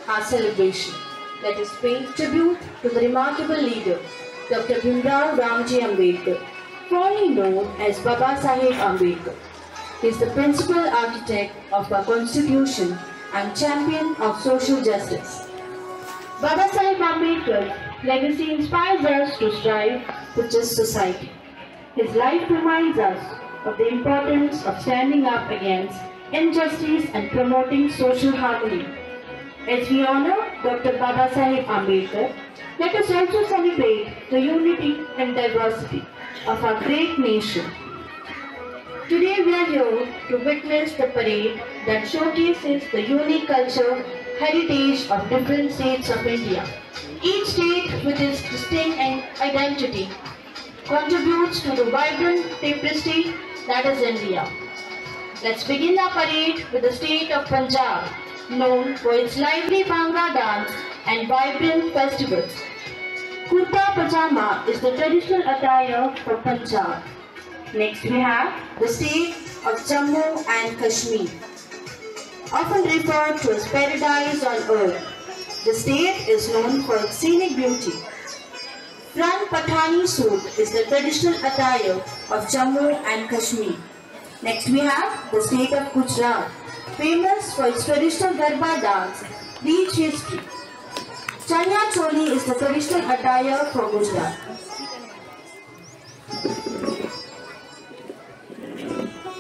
our celebration. Let us pay tribute to the remarkable leader, Dr. Bhimrao Ramji Ambedkar, fondly known as Baba Saheb Ambedkar. He is the principal architect of our constitution and champion of social justice. Baba Saheb Ambedkar's legacy inspires us to strive for just society. His life reminds us of the importance of standing up against injustice and promoting social harmony. As we honor Dr. Baba Saheb Ambedkar, let us also celebrate the unity and diversity of our great nation. Today we are here to witness the parade that showcases the unique culture, heritage of different states of India. Each state with its distinct identity contributes to the vibrant tapestry that is India. Let's begin our parade with the state of Punjab, known for its lively Bhangra dance and vibrant festivals. Kurta Pajama is the traditional attire for Punjab. Next we have the state of Jammu and Kashmir, often referred to as paradise on earth. The state is known for its scenic beauty. Front Pathani suit is the traditional attire of Jammu and Kashmir. Next we have the state of Gujarat, famous for its traditional Garba dance, rich history. Chanya Choli is the traditional attire for Gujarat.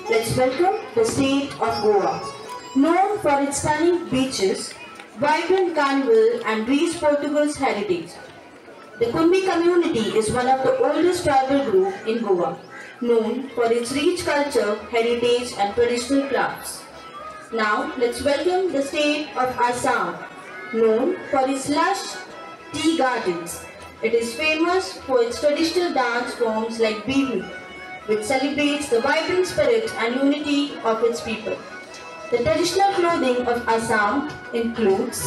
Let's welcome the state of Goa, known for its stunning beaches, vibrant carnival and rich Portugal's heritage. The Kumbi community is one of the oldest tribal groups in Goa, known for its rich culture, heritage and traditional crafts. Now let's welcome the state of Assam, known for its lush tea gardens. It is famous for its traditional dance forms like Bihu, which celebrates the vibrant spirit and unity of its people. The traditional clothing of Assam includes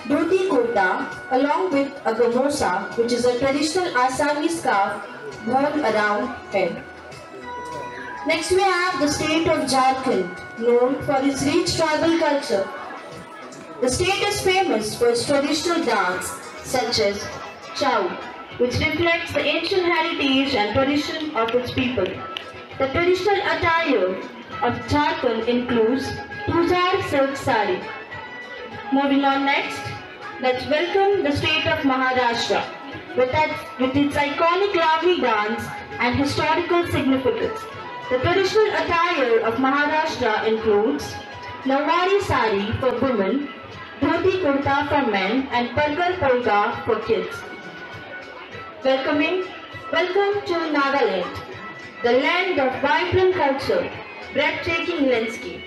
dhoti kurta along with a gamosa, which is a traditional Assami scarf worn around head. Next we have the state of Jharkhand, known for its rich tribal culture. The state is famous for its traditional dance such as Chau, which reflects the ancient heritage and tradition of its people. The traditional attire of Jharkhand includes Tuzar silk sari. Moving on next, let's welcome the state of Maharashtra with its iconic Lavani dance and historical significance. The traditional attire of Maharashtra includes Nawari sari for women, dhoti kurta for men and Parkar polka for kids. Welcome to Nagaland, the land of vibrant culture, breathtaking landscape.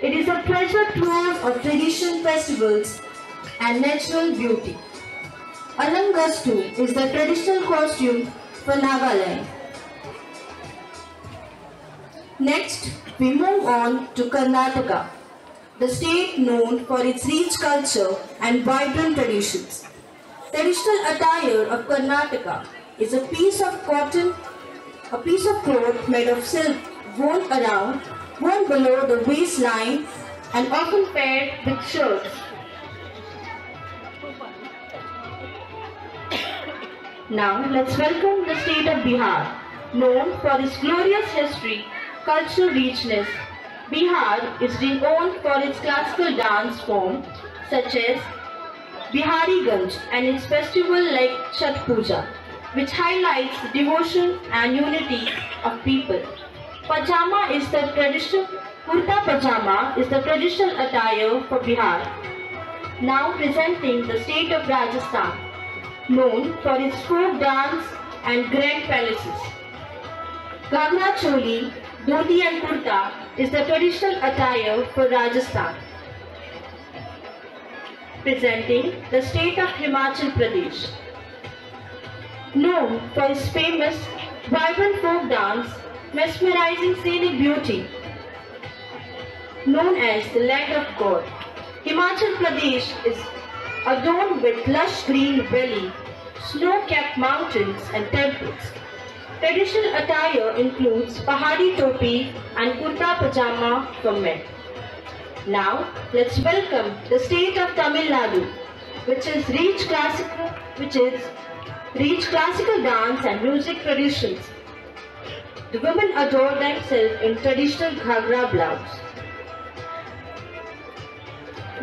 It is a treasure trove of tradition, festivals and natural beauty. Alangastu is the traditional costume for Nagaland. Next, we move on to Karnataka, the state known for its rich culture and vibrant traditions. Traditional attire of Karnataka is a piece of cloth made of silk worn below the waistline and often paired with shirts. Now let's welcome the state of Bihar, known for its glorious history, cultural richness. Bihar is renowned for its classical dance form such as Bihari Ganj and its festival like Chhat Puja, which highlights the devotion and unity of people. Kurta Pajama is the traditional attire for Bihar. Now presenting the state of Rajasthan, known for its folk dance and grand palaces. Ghagra Choli, dhoti and kurta is the traditional attire for Rajasthan. Presenting the state of Himachal Pradesh, known for its famous vibrant folk dance, mesmerizing scenic beauty, known as the land of God. Himachal Pradesh is adorned with lush green valley, snow-capped mountains and temples. Traditional attire includes pahadi topi and kurta pajama for men. Now, let's welcome the state of Tamil Nadu, which is rich classical dance and music traditions. The women adore themselves in traditional ghagra blouse.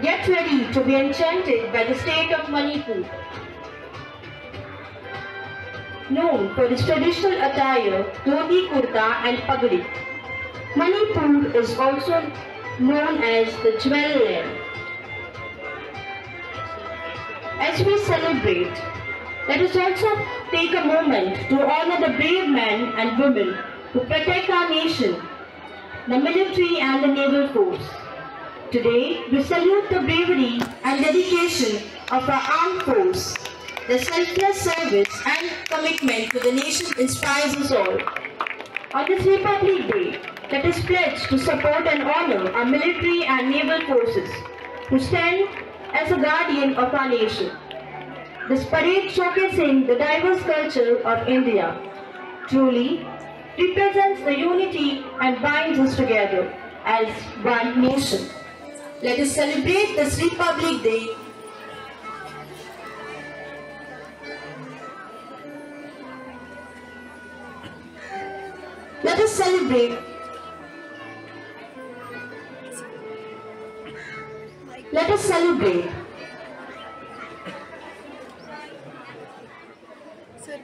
Get ready to be enchanted by the state of Manipur. Known for its traditional attire, dhoti, kurta and pagadi, Manipur is also known as the Jewel Land. As we celebrate, let us also take a moment to honor the brave men and women who protect our nation, the military and the naval force. Today, we salute the bravery and dedication of our armed force. The selfless service and commitment to the nation inspires us all. On this Republic Day, let us pledge to support and honor our military and naval forces who stand as a guardian of our nation. This parade showcasing the diverse culture of India truly represents the unity and binds us together as one nation. Let us celebrate this Republic Day. Let us celebrate. Let us celebrate. Sir,